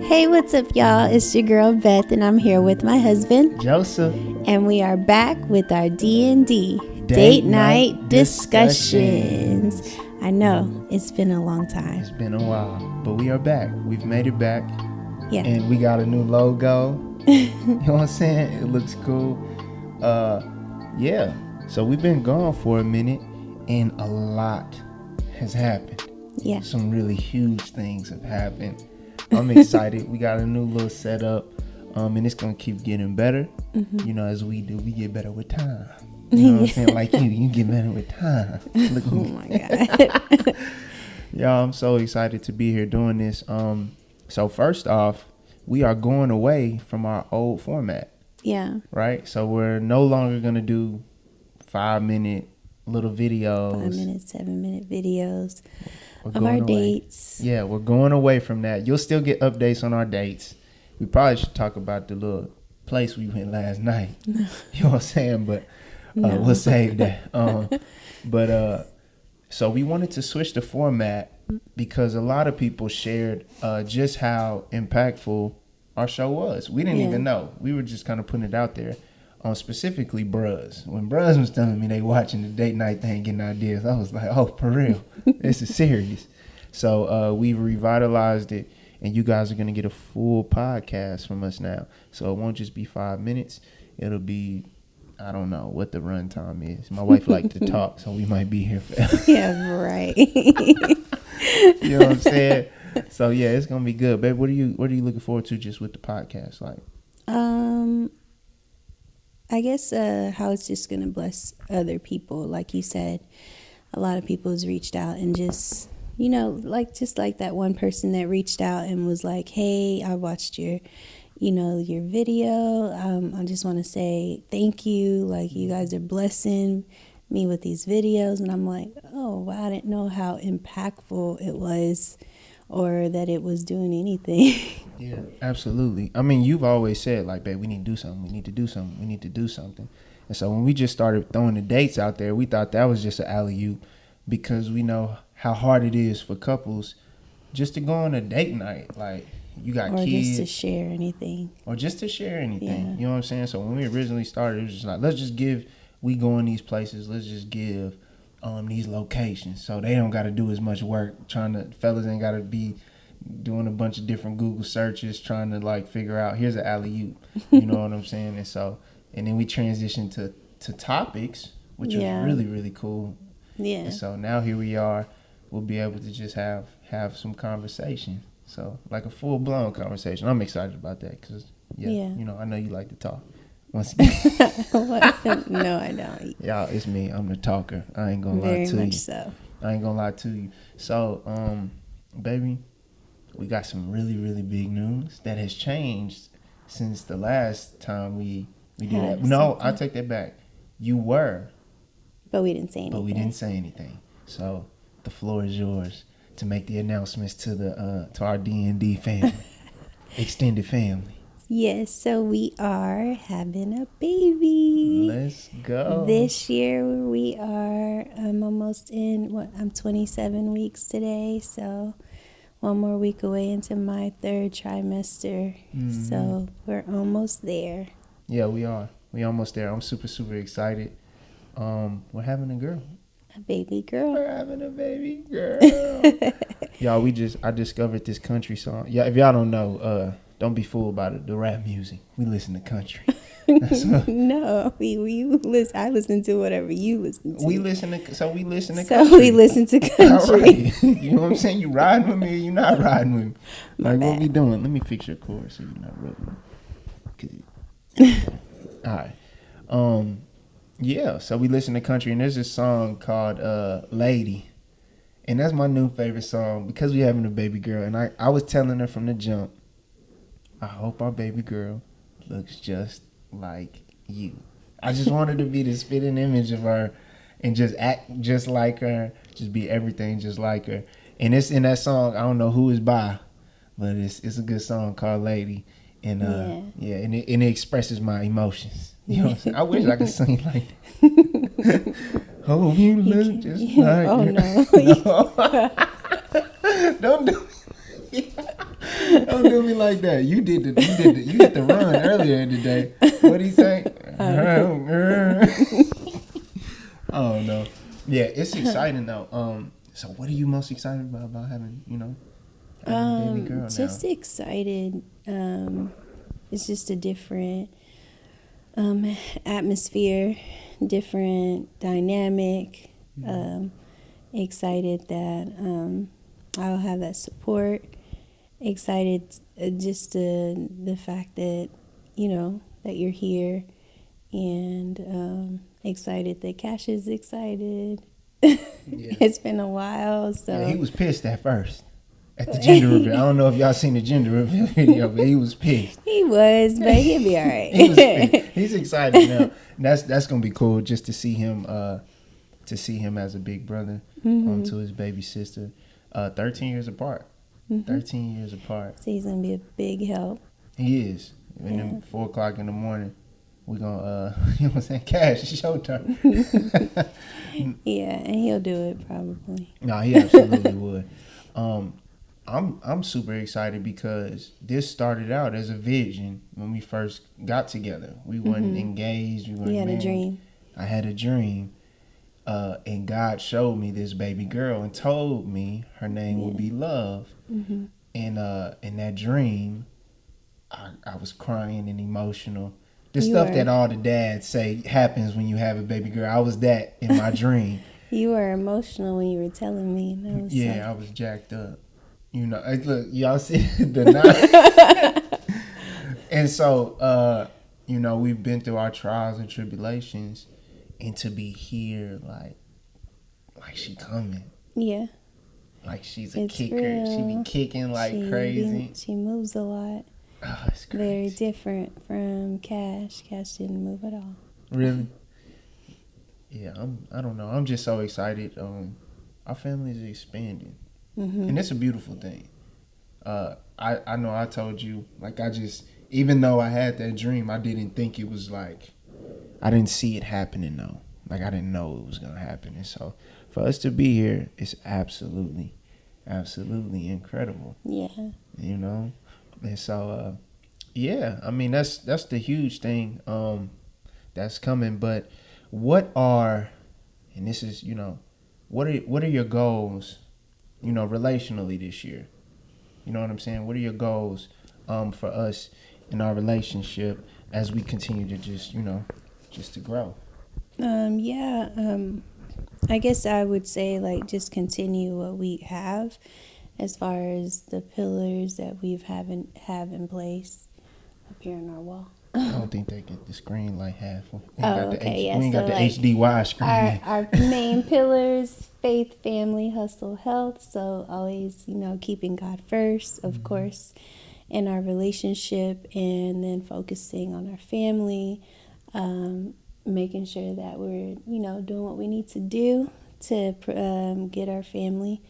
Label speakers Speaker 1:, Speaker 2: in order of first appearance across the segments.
Speaker 1: Hey, what's up, y'all? It's your girl Beth, and I'm here with my husband
Speaker 2: Joseph,
Speaker 1: and we are back with our D&D date night discussions. I know it's been a long time.
Speaker 2: It's been a while, but we are back. We've made it back.
Speaker 1: Yeah,
Speaker 2: and we got a new logo. You know what I'm saying? It looks cool. Yeah. So we've been gone for a minute, and a lot has happened.
Speaker 1: Yeah.
Speaker 2: Some really huge things have happened. I'm excited. We got a new little setup, and it's gonna keep getting better. Mm-hmm. You know, as we do, we get better with time. You know what I'm saying? Like you get better with time. Look at me.
Speaker 1: Oh my God.
Speaker 2: Y'all, I'm so excited to be here doing this. So first off, we are going away from our old format.
Speaker 1: Yeah.
Speaker 2: Right? So we're no longer gonna do 5-minute little videos.
Speaker 1: 5-minute, 7-minute videos
Speaker 2: We're
Speaker 1: of our
Speaker 2: away.
Speaker 1: dates.
Speaker 2: Yeah, we're going away from that. You'll still get updates on our dates. We probably should talk about the little place we went last night. You know what I'm saying? But we'll save that. So we wanted to switch the format because a lot of people shared just how impactful our show was. We didn't even know. We were just kind of putting it out there. Specifically Bruz. When Bruz was telling me they watching the date night thing, getting ideas, I was like, oh, for real. This is serious. So we've revitalized it, and you guys are going to get a full podcast from us now. So it won't just be 5 minutes. It'll be, I don't know what the run time is. My wife likes to talk, so we might be here forever.
Speaker 1: Yeah, right.
Speaker 2: You know what I'm saying? So yeah, it's gonna be good, babe. What are you looking forward to just with the podcast? Like,
Speaker 1: I guess how it's just gonna bless other people. Like you said, a lot of people has reached out and just, you know, like that one person that reached out and was like, hey, I watched your video. I just want to say thank you. Like, you guys are blessing me with these videos. And I'm like, oh, wow, I didn't know how impactful it was or that it was doing anything.
Speaker 2: yeah, absolutely. I mean, you've always said, like, babe, we need to do something. We need to do something. We need to do something. And so when we just started throwing the dates out there, we thought that was just an alley-oop because we know how hard it is for couples just to go on a date night. Like, you got
Speaker 1: or
Speaker 2: kids.
Speaker 1: Just to share anything.
Speaker 2: Yeah. You know what I'm saying? So when we originally started, it was just like, we go in these places, let's just give these locations. So they don't got to do as much work fellas ain't got to be doing a bunch of different Google searches trying to like figure out, here's an alley-oop. You know what I'm saying? And then we transitioned to topics, which was really, really cool.
Speaker 1: Yeah.
Speaker 2: And so now here we are. We'll be able to just have some conversation. So, like a full-blown conversation. I'm excited about that because, you know, I know you like to talk. Once again.
Speaker 1: No, I don't.
Speaker 2: Y'all, it's me. I'm the talker. I ain't going to lie to you.
Speaker 1: Very much so.
Speaker 2: I ain't going to lie to you. So, baby, we got some really, really big news that has changed since the last time we did that. No, I take that back. You were.
Speaker 1: But we didn't say anything.
Speaker 2: So, the floor is yours to make the announcements to our D&D family, extended family.
Speaker 1: Yes, so we are having a baby.
Speaker 2: Let's go.
Speaker 1: This year we are almost I'm 27 weeks today, so one more week away into my 3rd trimester. Mm-hmm. So we're almost there.
Speaker 2: Yeah, we are. We almost there. I'm super, super excited. We're having a girl.
Speaker 1: A baby girl.
Speaker 2: We're having a baby girl. Y'all, I discovered this country song. Yeah, if y'all don't know, don't be fooled by the rap music. We listen to country.
Speaker 1: No, I listen to whatever you listen to.
Speaker 2: We listen to country.
Speaker 1: So we listen to country.
Speaker 2: Right. You know what I'm saying? You riding with me or you not riding with me? Like, what we doing? Let me fix your chord so you're not rubbing. All right. Yeah, so we listen to country, and there's this song called Lady. And that's my new favorite song because we're having a baby girl. And I was telling her from the jump, I hope our baby girl looks just like you. I just wanted to be the spitting image of her and just act just like her, just be everything just like her. And it's in that song, I don't know who it's by, but it's a good song called Lady. And and it expresses my emotions. You know what I'm saying? I wish I could sing like that. Hope you look just like
Speaker 1: her.
Speaker 2: No. Don't do it. Don't do me like that. You hit the run earlier in the day. What do you think? Oh no. Yeah, it's exciting though. So what are you most excited about having, having a baby girl now?
Speaker 1: Just excited. It's just a different atmosphere, different dynamic. Excited that I'll have that support. Excited just the fact that that you're here, and excited that Cash is excited. Yeah. It's been a while, so
Speaker 2: yeah, he was pissed at first at the gender reveal. I don't know if y'all seen the gender reveal video, but he was pissed.
Speaker 1: He was, but he'll be all right.
Speaker 2: He was pissed. He's excited now. And that's gonna be cool just to see him as a big brother to his baby sister. 13 years apart. 13 years apart.
Speaker 1: So he's gonna be a big help.
Speaker 2: He is. And then 4 o'clock in the morning, we're gonna you know what I'm saying, Cash, it's showtime.
Speaker 1: Yeah, and he'll do it probably.
Speaker 2: No, he absolutely would. I'm super excited because this started out as a vision when we first got together. We weren't engaged. We weren't married.
Speaker 1: You had a dream.
Speaker 2: I had a dream. And God showed me this baby girl and told me her name would be Love. And in that dream, I was crying and emotional. The stuff that all the dads say happens when you have a baby girl. I was that in my dream.
Speaker 1: You were emotional when you were telling me.
Speaker 2: I was jacked up. Look, y'all see the night. And so, we've been through our trials and tribulations, and to be here, like she coming.
Speaker 1: Yeah.
Speaker 2: Like she's a kicker.
Speaker 1: Real.
Speaker 2: She be kicking like crazy.
Speaker 1: She moves a lot.
Speaker 2: Oh, it's crazy.
Speaker 1: Very different from Cash. Cash didn't move at all.
Speaker 2: Really? Yeah, I don't know. I'm just so excited. Our family is expanding. And it's a beautiful thing. I know I told you, like, even though I had that dream, I didn't think it was like, I didn't see it happening though. Like, I didn't know it was going to happen. And so for us to be here, it's absolutely, absolutely incredible.
Speaker 1: Yeah.
Speaker 2: And so, I mean, that's the huge thing that's coming. But and this is, what are your goals, relationally this year? You know what I'm saying? What are your goals for us in our relationship as we continue to just to grow?
Speaker 1: I guess I would say, like, just continue what we have as far as the pillars that we have in place up here on our wall.
Speaker 2: I don't think they get the screen like half. We
Speaker 1: Okay.
Speaker 2: ain't got the HDY screen.
Speaker 1: Our main pillars: faith, family, hustle, health. So always, keeping God first, of course, in our relationship, and then focusing on our family, making sure that we're, doing what we need to do to get our family,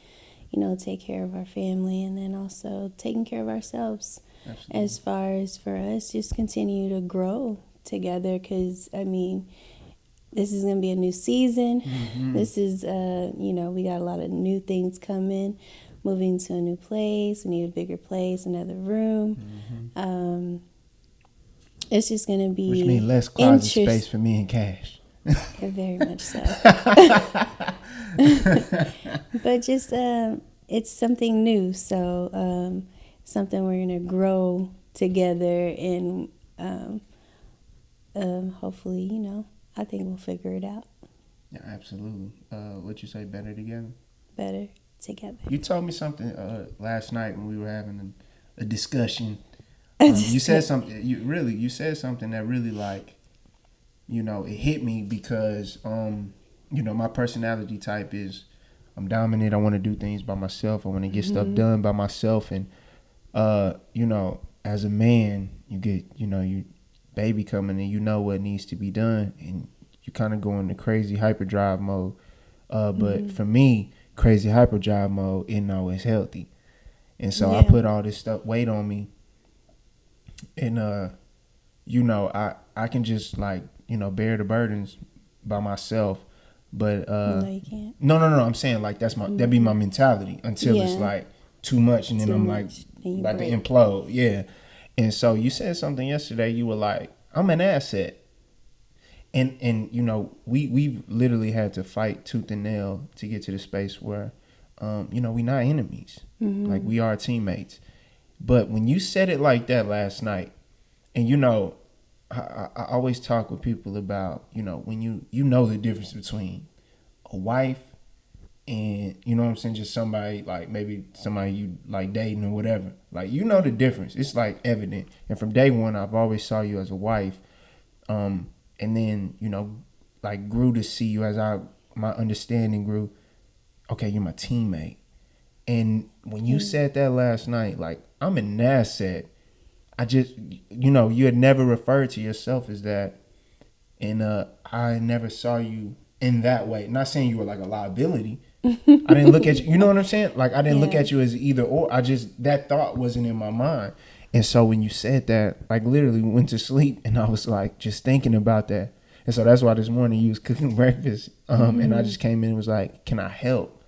Speaker 1: take care of our family, and then also taking care of ourselves. Absolutely. As far as for us, just continue to grow together, because, this is going to be a new season. This is, we got a lot of new things coming, moving to a new place. We need a bigger place, another room. It's just going to be,
Speaker 2: which means less closet space for me and Cash.
Speaker 1: Very much so. But just, it's something new. So, something we're going to grow together, and hopefully, I think we'll figure it out.
Speaker 2: Yeah, absolutely. What you say, better together?
Speaker 1: Better together.
Speaker 2: You told me something last night when we were having a discussion. You said something. You said something that really, like, it hit me, because my personality type is, I'm dominant. I want to do things by myself. I want to get stuff done by myself. And as a man, you get you baby coming, and what needs to be done, and you kind of go into crazy hyperdrive mode. But for me, crazy hyperdrive mode, is healthy. And so I put all this weight on me. And I can just, like, bear the burdens by myself, but
Speaker 1: no, you can't.
Speaker 2: No, I'm saying, like, that'd be my mentality until it's like too much, and then I'm like
Speaker 1: and
Speaker 2: about to implode. Yeah. And so you said something yesterday. You were like, I'm an asset. And you know, we've literally had to fight tooth and nail to get to the space where, you know, we're not enemies. Like, we are teammates. But when you said it like that last night, and you know, I always talk with people about, you know, when you know the difference between a wife and, you know what I'm saying, just somebody, like maybe somebody you like dating or whatever. Like, you know the difference. It's like evident. And from day one, I've always saw you as a wife. And then, you know, like grew to see you as my understanding grew. Okay, you're my teammate. And when you said that last night, like, I'm an asset. I just, you know, you had never referred to yourself as that. And I never saw you in that way. Not saying you were like a liability. I didn't look at you. You know what I'm saying? Like, I didn't look at you as either or. That thought wasn't in my mind. And so when you said that, like, literally went to sleep, and I was like just thinking about that. And so that's why this morning you was cooking breakfast. And I just came in and was like, can I help?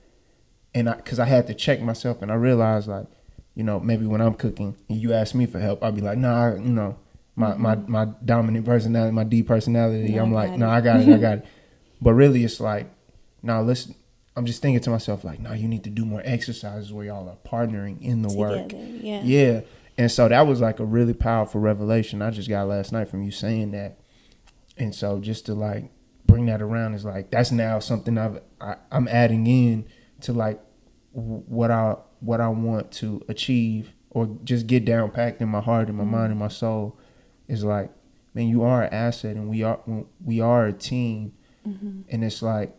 Speaker 2: And because I had to check myself, and I realized, like, you know, maybe when I'm cooking and you ask me for help, I'll be like, nah, you know, my dominant personality, my D personality, I'm like, nah, I got it. But really it's like, nah, listen, I'm just thinking to myself, like, nah, you need to do more exercises where y'all are partnering in the work. Yeah. And so that was like a really powerful revelation I just got last night from you saying that. And so just to like bring that around is like, that's now something I'm adding in to like what I want to achieve or just get down packed in my heart and my mind and my soul is like, man, you are an asset, and we are a team. And it's like,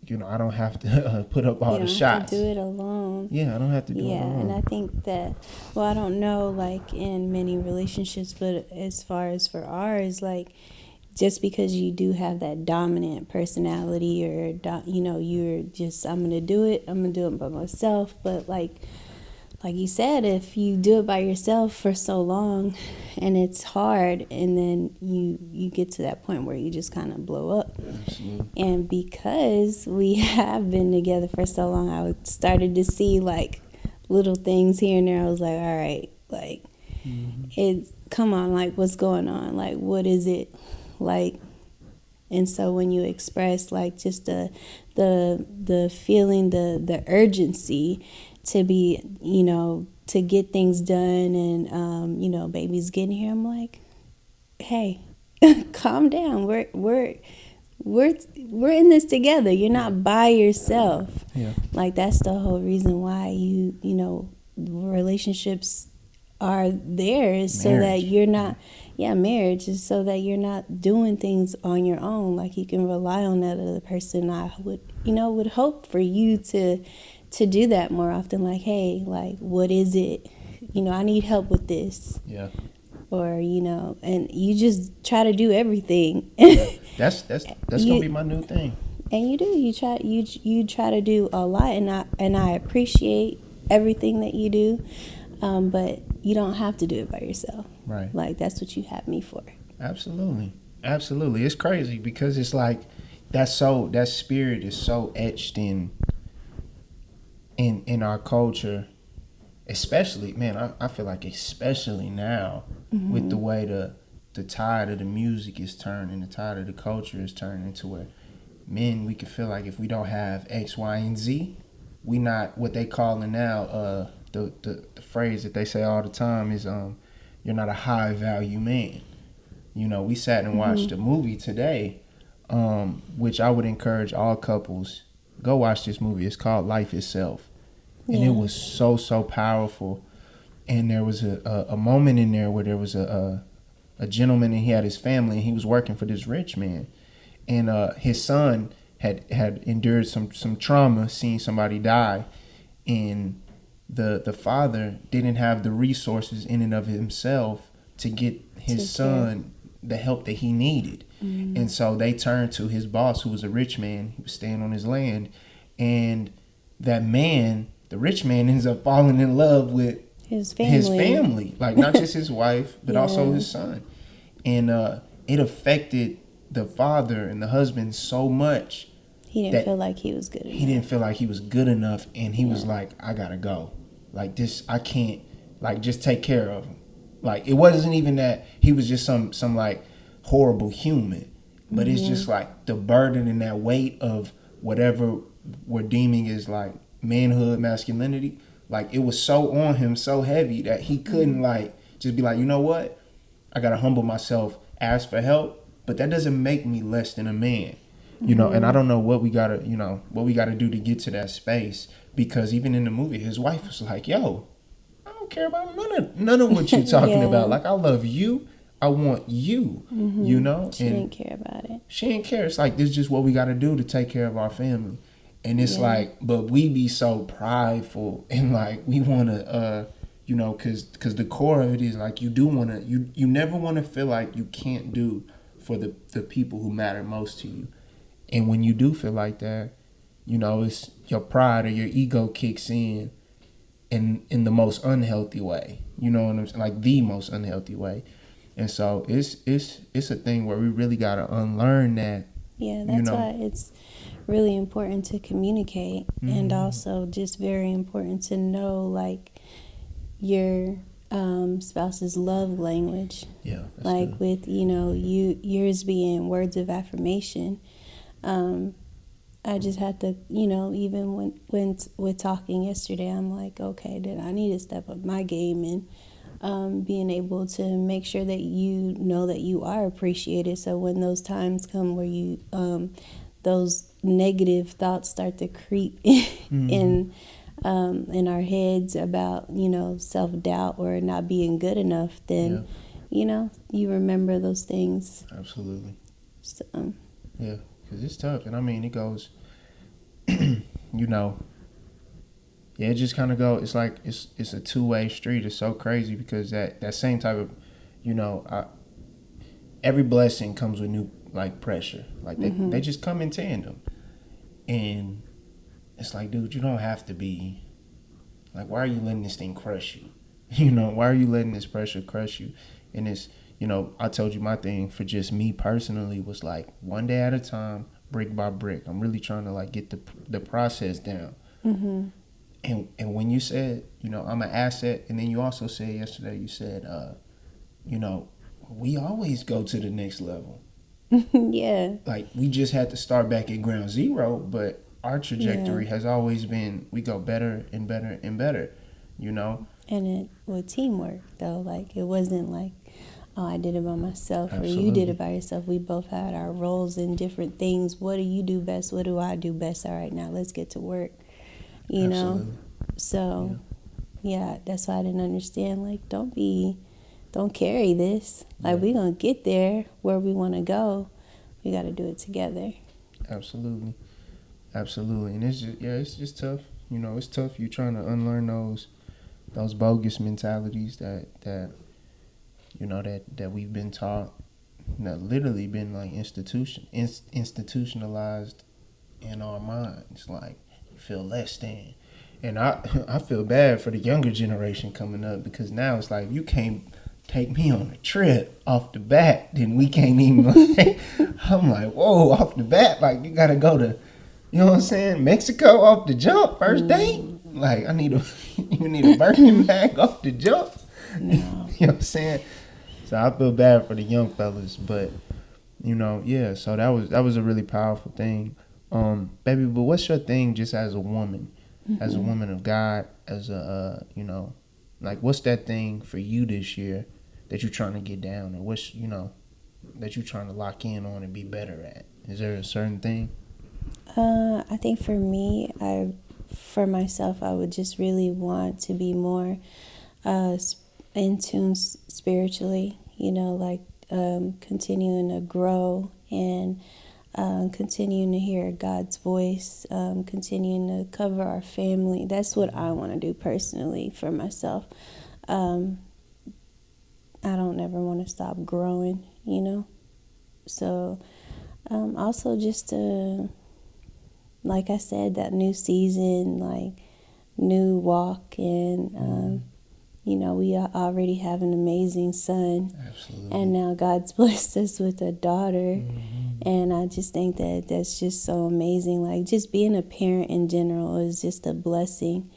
Speaker 2: you know, I don't have to put up all the shots.
Speaker 1: You don't have to do it alone.
Speaker 2: Yeah, I don't have to do it alone.
Speaker 1: Yeah, and I think that, well, I don't know, like, in many relationships, but as far as for ours, like, just because you do have that dominant personality or, you know, you're just, I'm going to do it by myself. But like you said, if you do it by yourself for so long and it's hard, and then you get to that point where you just kind of blow up.
Speaker 2: Absolutely.
Speaker 1: And because we have been together for so long, I started to see like little things here and there. I was like, all right, like, come on, like, what's going on? Like, what is it? Like, and so when you express like just the feeling, the urgency to be, you know, to get things done, and you know, baby's getting here, I'm like, hey, calm down. We're in this together. You're not by yourself.
Speaker 2: Yeah.
Speaker 1: Like, that's the whole reason why you know, relationships are there, is so that you're not, marriage is so that you're not doing things on your own. Like, you can rely on that other person. I would hope for you to do that more often. Like, hey, like, what is it? You know, I need help with this.
Speaker 2: Yeah.
Speaker 1: Or, you know, and you just try to do everything.
Speaker 2: That's gonna be my new thing.
Speaker 1: And you do. You try to do a lot, and I appreciate everything that you do. But you don't have to do it by yourself.
Speaker 2: Right.
Speaker 1: Like, that's what you have me for.
Speaker 2: Absolutely. It's crazy because it's like that spirit is so etched in our culture, especially, man, I feel like especially now with the way the tide of the music is turning, the tide of the culture is turning to where men, we can feel like if we don't have X, Y, and Z, we not what they calling now the phrase that they say all the time is you're not a high value man. You know, we sat and watched a movie today, which I would encourage all couples, go watch this movie. It's called Life Itself. And it was so powerful. And there was a moment in there where there was a gentleman, and he had his family, and he was working for this rich man. And his son had endured some trauma, seeing somebody die, and the father didn't have the resources in and of himself to get his son the help that he needed. And so they turned to his boss, who was a rich man. He was staying on his land, and that man, the rich man, ends up falling in love with his family, like not just his wife, but also his son. And it affected the father and the husband so much.
Speaker 1: He didn't feel like he was good enough.
Speaker 2: He didn't feel like he was good enough, and he was like, I gotta go. like this, I can't, like, just take care of him. Like, it wasn't even that he was just some like horrible human, but it's just like the burden and that weight of whatever we're deeming as like manhood, masculinity. Like, it was so on him, so heavy that he couldn't like just be like, you know what, I gotta humble myself, ask for help, but that doesn't make me less than a man. You know, and I don't know what we gotta do to get to that space, because even in the movie, his wife was like, yo, I don't care about none of what you're talking about. Like, I love you. I want you, you know?
Speaker 1: She didn't care about it.
Speaker 2: She didn't care. It's like, this is just what we got to do to take care of our family. And it's like, but we be so prideful and like, we want to, you know, cause the core of it is like, you do want to, you never want to feel like you can't do for the people who matter most to you. And when you do feel like that, you know, it's your pride or your ego kicks in the most unhealthy way. You know what I'm saying? Like, the most unhealthy way. And so it's a thing where we really gotta unlearn that.
Speaker 1: Yeah, that's why it's really important to communicate, and also just very important to know like your spouse's love language.
Speaker 2: Yeah, that's
Speaker 1: like
Speaker 2: good.
Speaker 1: With yours being words of affirmation. I just had to, even when we're talking yesterday, I'm like, okay, then I need to step up my game and being able to make sure that you know that you are appreciated. So when those times come where you, those negative thoughts start to creep in our heads about, self-doubt or not being good enough, then, you remember those things.
Speaker 2: Absolutely.
Speaker 1: So,
Speaker 2: yeah. Because it's tough. And I mean, it goes, it just kind of go, it's like, it's a two-way street. It's so crazy because that same type of, every blessing comes with new, like, pressure. Like, they just come in tandem. And it's like, dude, you don't have to be, like, why are you letting this thing crush you? Why are you letting this pressure crush you? And it's, I told you my thing for just me personally was like one day at a time, brick by brick. I'm really trying to like get the process down. And when you said, I'm an asset, and then you also said yesterday, you said, we always go to the next level.
Speaker 1: Yeah.
Speaker 2: Like, we just had to start back at ground zero, but our trajectory has always been, we go better and better and better, And
Speaker 1: it with teamwork though, like it wasn't like, oh, I did it by myself.
Speaker 2: Absolutely.
Speaker 1: Or you did it by yourself. We both had our roles in different things. What do you do best? What do I do best? All right, now let's get to work.
Speaker 2: Absolutely.
Speaker 1: So, yeah, that's why I didn't understand. Like, don't carry this. Like, we're going to get there where we want to go. We got to do it together.
Speaker 2: Absolutely. And it's just tough. It's tough. You're trying to unlearn those bogus mentalities that we've been taught, that literally been like institutionalized in our minds. Like, you feel less than. And I feel bad for the younger generation coming up, because now it's like, you can't take me on a trip off the bat, then we can't even like, I'm like, whoa, off the bat, like, you gotta go to, you know what I'm saying, Mexico off the jump, first date? Like, you need a Birkin bag off the jump? No. You know what I'm saying? So I feel bad for the young fellas, but so that was a really powerful thing. Baby, but what's your thing just as a woman, as a woman of God, as a, like, what's that thing for you this year that you're trying to get down, or what's, that you're trying to lock in on and be better at? Is there a certain thing?
Speaker 1: I think for me, for myself, I would just really want to be more in tune spiritually, continuing to grow and continuing to hear God's voice, continuing to cover our family. That's what I want to do personally for myself. I don't ever want to stop growing, So also just to, like I said, that new season, like new walk, and we already have an amazing son.
Speaker 2: Absolutely.
Speaker 1: And now God's blessed us with a daughter. And I just think that that's just so amazing. Like, just being a parent in general is just a blessing.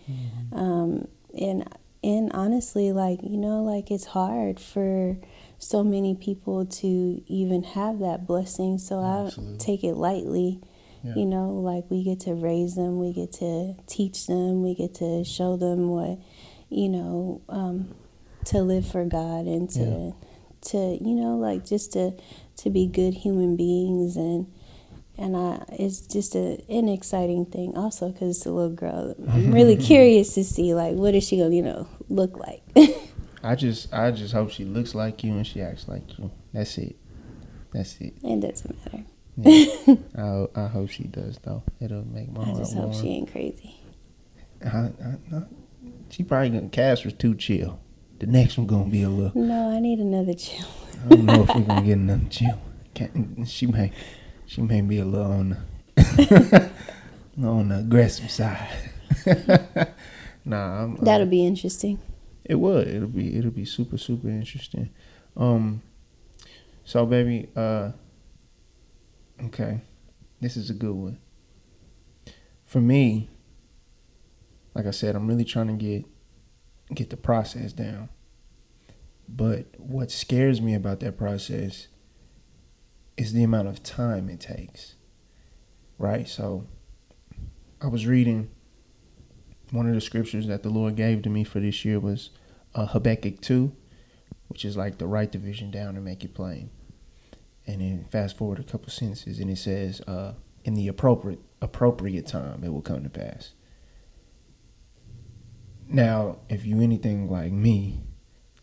Speaker 1: and honestly, like, you know, like it's hard for so many people to even have that blessing. So I
Speaker 2: Absolutely.
Speaker 1: take it lightly.
Speaker 2: Yeah.
Speaker 1: You know, like we get to raise them, we get to teach them, we get to show them what, you know, to live for God and to you know, like just to be good human beings. And it's just an exciting thing also because it's a little girl. I'm really curious to see, like, what is she gonna, you know, look like.
Speaker 2: I just hope she looks like you and she acts like you. That's it.
Speaker 1: It doesn't matter.
Speaker 2: Yeah. I hope she does though. It'll make my heart
Speaker 1: I just hope
Speaker 2: warm.
Speaker 1: she ain't crazy.
Speaker 2: She probably gonna cast was too chill. The next one gonna be a little.
Speaker 1: No, I need another chill.
Speaker 2: I don't know if we're gonna get another chill. She may be a little on the aggressive side. Nah,
Speaker 1: That'll be interesting.
Speaker 2: It would. It'll be super interesting. So baby, okay, this is a good one. For me, like I said, I'm really trying to get the process down. But what scares me about that process is the amount of time it takes. Right? So I was reading one of the scriptures that the Lord gave to me for this year was Habakkuk 2, which is like to write the vision down and make it plain. And then fast forward a couple sentences and it says, in the appropriate time it will come to pass. Now, if you anything like me,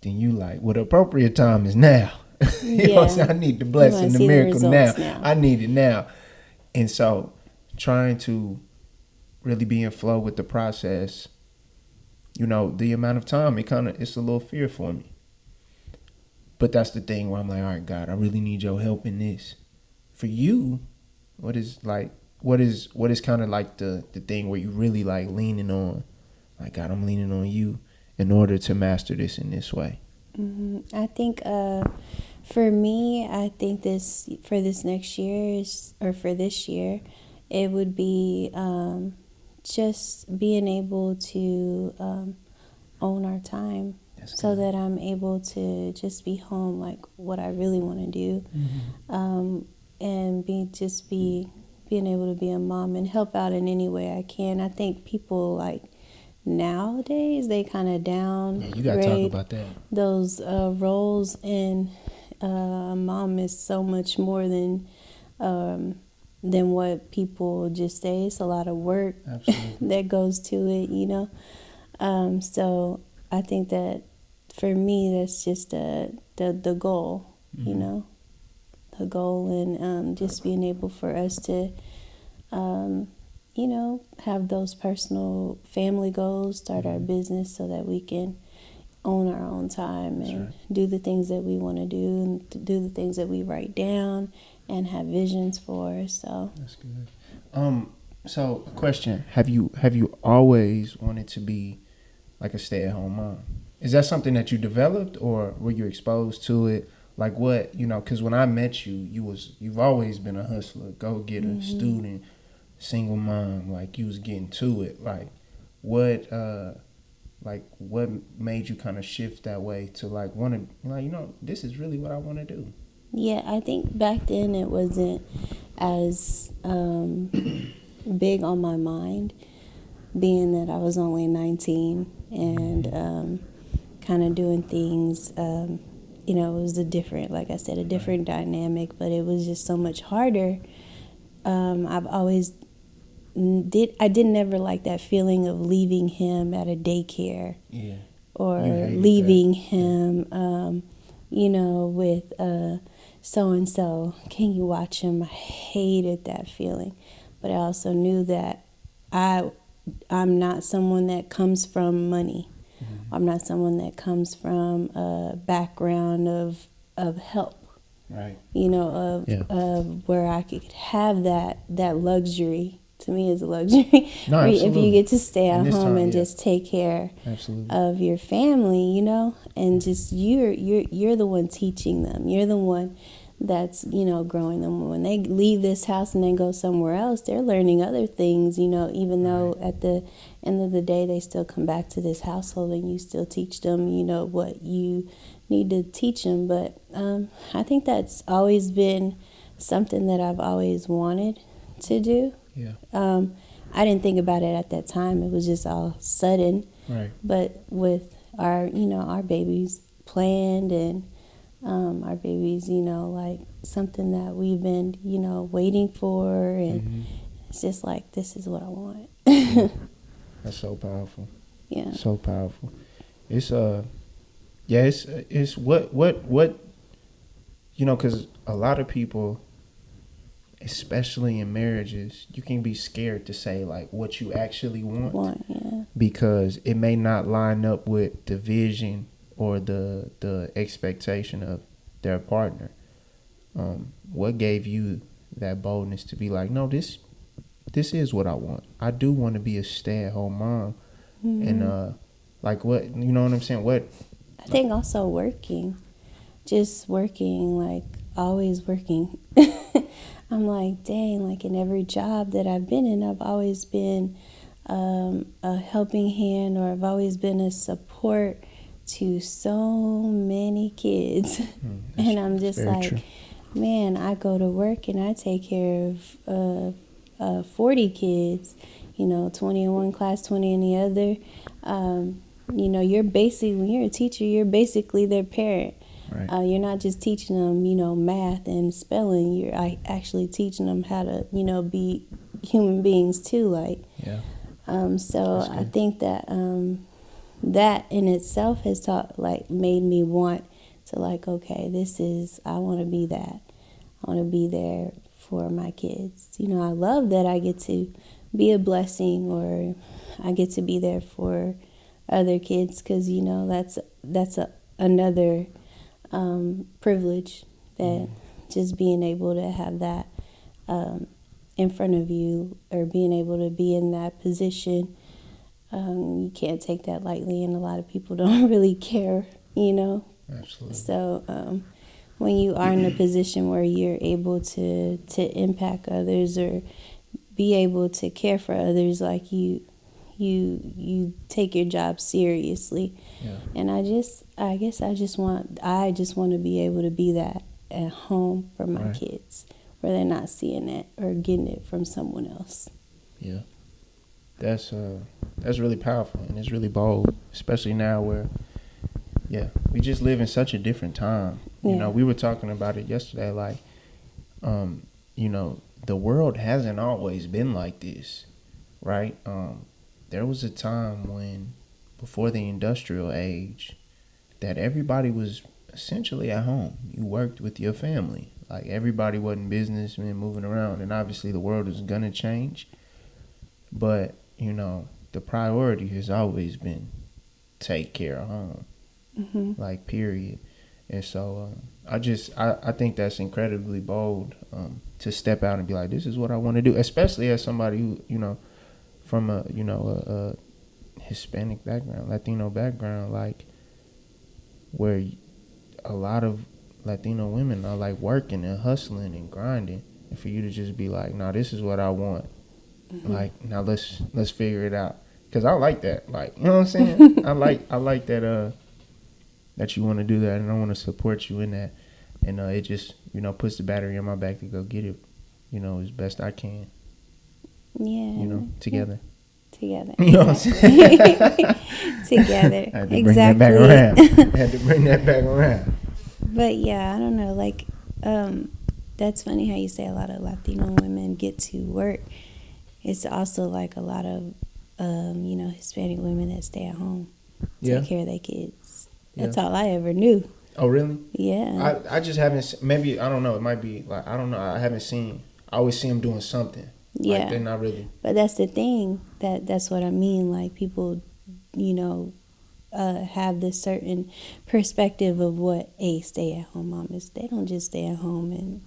Speaker 2: then you like, well, the appropriate time is now. You know what I'm saying? I need the blessing, the miracle now. I need it now. And so trying to really be in flow with the process, you know, the amount of time, it's a little fear for me. But that's the thing where I'm like, all right, God, I really need your help in this. For you, what is kind of like the thing where you really like leaning on, like, God, I'm leaning on you in order to master this in this way?
Speaker 1: Mm-hmm. I think for me, I think for this year, it would be just being able to own our time. So that I'm able to just be home, like what I really want to do, and being able to be a mom and help out in any way I can. I think people like nowadays they kind of downgrade
Speaker 2: you gotta talk about that.
Speaker 1: Those roles, and a mom is so much more than what people just say. It's a lot of work that goes to it, you know. So I think that for me, that's just the goal, you know, the goal, and just being able for us to, you know, have those personal family goals, start our business so that we can own our own time and do the things that we want to do and do the things that we write down and have visions for. So
Speaker 2: that's good. So a question: Have you always wanted to be like a stay-at-home mom? Is that something that you developed, or were you exposed to it? Like what, you know, because when I met you, you've always been a hustler, go-getter, student, single mom, like you was getting to it. Like what made you kind of shift that way to like want to, like, you know, this is really what I want to do?
Speaker 1: Yeah, I think back then it wasn't as big on my mind, being that I was only 19 and kind of doing things, you know, it was a different dynamic, but it was just so much harder. I've always I didn't ever like that feeling of leaving him at a daycare, or leaving him, you know, with so-and-so, can you watch him? I hated that feeling, but I also knew that I'm not someone that comes from money. I'm not someone that comes from a background of help. Right. You know, of where I could have that luxury. To me, is a luxury.
Speaker 2: No,
Speaker 1: if you get to stay at home and
Speaker 2: just
Speaker 1: take care of your family, you know, and just you're the one teaching them. You're the one that's, growing them. When they leave this house and then go somewhere else, they're learning other things, even though at the end of the day they still come back to this household and you still teach them, what you need to teach them. But I think that's always been something that I've always wanted to do.
Speaker 2: Yeah.
Speaker 1: I didn't think about it at that time. It was just all sudden.
Speaker 2: Right.
Speaker 1: But with our, our babies planned and our babies, like something that we've been, waiting for. And it's just like, this is what I want.
Speaker 2: Yeah. That's so powerful.
Speaker 1: Yeah.
Speaker 2: So powerful. It's it's what because a lot of people, especially in marriages, you can be scared to say like what you actually want.
Speaker 1: Yeah.
Speaker 2: Because it may not line up with the vision or the expectation of their partner. What gave you that boldness to be like, no, this is what I want. I do want to be a stay-at-home mom. And like what, you know what I'm saying? What?
Speaker 1: I think also working, like always working. I'm like, dang, like in every job that I've been in, I've always been a helping hand, or I've always been a support to so many kids. And I'm just like, true. Man, I go to work and I take care of 40 kids, 20 in one class, 20 in the other. You're basically, when you're a teacher, you're basically their parent. Right. You're not just teaching them, math and spelling. You're actually teaching them how to, be human beings too. Like,
Speaker 2: yeah.
Speaker 1: So I think that that in itself has made me want to okay, I want to be that. I want to be there for my kids. I love that I get to be a blessing, or I get to be there for other kids, because that's another privilege, that just being able to have that in front of you, or being able to be in that position. You can't take that lightly, and a lot of people don't really care,
Speaker 2: Absolutely.
Speaker 1: So when you are in a position where you're able to impact others, or be able to care for others, like you take your job seriously.
Speaker 2: Yeah.
Speaker 1: And I just want to be able to be that at home for my
Speaker 2: right.
Speaker 1: kids, where they're not seeing it or getting it from someone else.
Speaker 2: Yeah. That's really powerful, and it's really bold, especially now where we just live in such a different time.
Speaker 1: Yeah.
Speaker 2: We were talking about it yesterday, like the world hasn't always been like this, right? There was a time when, before the industrial age, that everybody was essentially at home. You worked with your family. Like, everybody wasn't businessmen moving around. And obviously the world is going to change. But, the priority has always been take care of home. Like, period. And so I think that's incredibly bold, to step out and be like, this is what I want to do. Especially as somebody who, from a Hispanic background, Latino background, like, where a lot of Latino women are like working and hustling and grinding, and for you to just be like, nah, this is what I want. Like, now let's figure it out. Cause I like that. Like, you know what I'm saying? I like that that you want to do that, and I want to support you in that. And it just, puts the battery on my back to go get it, as best I can.
Speaker 1: Yeah.
Speaker 2: Together.
Speaker 1: Together.
Speaker 2: You know what I'm saying?
Speaker 1: Together.
Speaker 2: I had to bring that back around. I had to bring that back around.
Speaker 1: But yeah, I don't know. Like, that's funny how you say a lot of Latino women get to work. It's also like a lot of, Hispanic women that stay at home, take care of their kids. That's all I ever knew.
Speaker 2: Oh, really?
Speaker 1: Yeah.
Speaker 2: I just haven't, maybe, I don't know. It might be like, I don't know. I haven't seen, I always see them doing something.
Speaker 1: Yeah.
Speaker 2: Like, they're not really.
Speaker 1: But that's the thing. That's what I mean. Like, people, have this certain perspective of what a stay-at-home mom is. They don't just stay at home and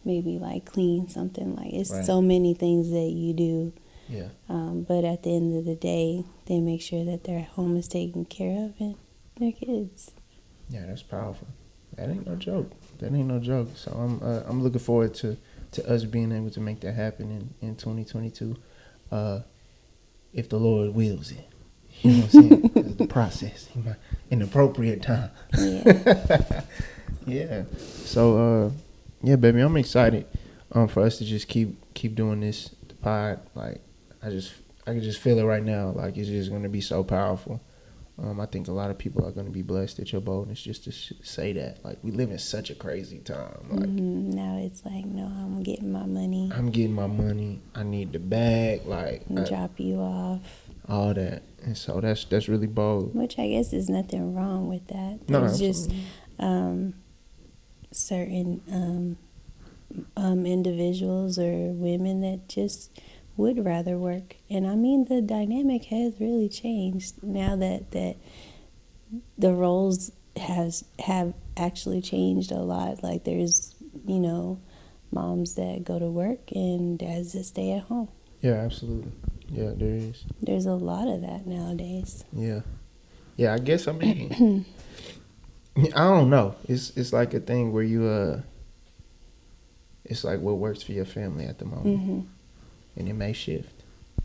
Speaker 1: maybe like clean something. Like, it's so many things that you do.
Speaker 2: Yeah.
Speaker 1: But at the end of the day, they make sure that their home is taken care of and their kids.
Speaker 2: Yeah, that's powerful. That ain't no joke. So I'm looking forward to us being able to make that happen in 2022, if the Lord wills it. You know what I'm saying? It's the process in the appropriate time.
Speaker 1: Yeah.
Speaker 2: Yeah. So yeah, baby, I'm excited for us to just keep doing this the pod. Like I can just feel it right now. Like it's just gonna be so powerful. I think a lot of people are gonna be blessed at your boldness just to say that. Like we live in such a crazy time. Like
Speaker 1: Now it's like, no, I'm getting my money.
Speaker 2: I need the bag. Like
Speaker 1: Drop you off.
Speaker 2: All that. And so that's really bold.
Speaker 1: Which I guess there's nothing wrong with that.
Speaker 2: No,
Speaker 1: There's
Speaker 2: absolutely.
Speaker 1: just certain individuals or women that just would rather work. And I mean, the dynamic has really changed now that the roles have actually changed a lot. Like there's, moms that go to work and dads that stay at home.
Speaker 2: Yeah, absolutely. Yeah, there is.
Speaker 1: There's a lot of that nowadays.
Speaker 2: Yeah. Yeah, I guess, I mean, I don't know. It's like a thing where you, it's like what works for your family at the moment. And it may shift.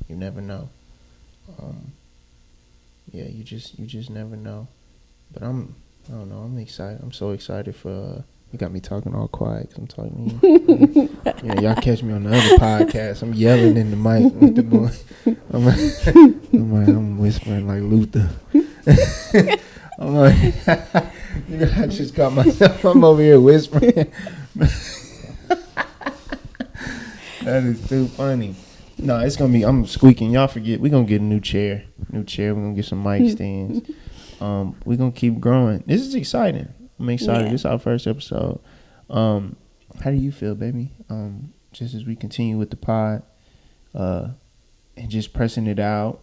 Speaker 2: You never know. Yeah, you just never know. But I don't know, I'm excited. I'm so excited for, you got me talking all quiet because I'm talking to you. Yeah, y'all catch me on the other podcast. I'm yelling in the mic with the boy. I'm whispering like Luther. I'm like, I just caught myself. I'm over here whispering. That is too funny. No, it's gonna be. I'm squeaking. Y'all forget. We're gonna get a new chair. We're gonna get some mic stands. We're gonna keep growing. This is exciting. I'm excited.
Speaker 1: Yeah.
Speaker 2: This is our first episode. How do you feel, baby? Just as we continue with the pod, and just pressing it out,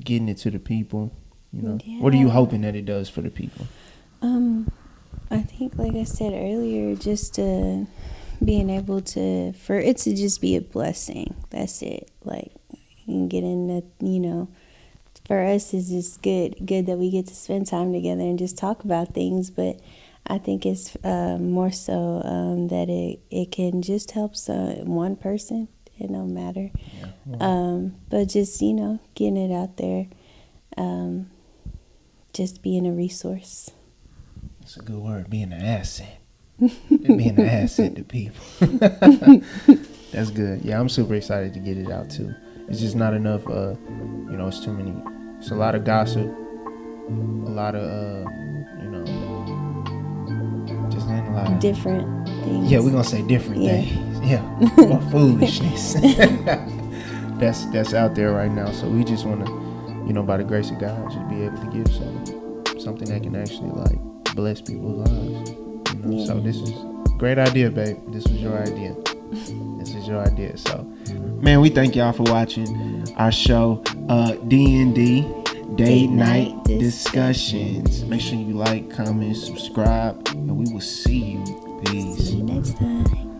Speaker 2: getting it to the people. What are you hoping that it does for the people?
Speaker 1: I think, like I said earlier, just being able for it to just be a blessing. That's it. Like, you can get in that, for us it's just good that we get to spend time together and just talk about things. But I think it's more so that it can just help one person. It don't matter. Yeah. But just, getting it out there, just being a resource.
Speaker 2: That's a good word, being an asset. Being an asset to people. That's good. Yeah, I'm super excited to get it out too. It's just not enough, it's too many. It's a lot of gossip, a lot of, just ain't a lot of
Speaker 1: different things.
Speaker 2: Yeah, we're gonna say different things. Yeah, more foolishness. That's out there right now. So we just want to, by the grace of God, just be able to give something that can actually like bless people's lives. Yeah. So this is a great idea, babe. This was your idea. So, man, we thank y'all for watching our show, D&D, Date Night Discussions. Make sure you like, comment, subscribe, and we will see you. Peace.
Speaker 1: See you next time.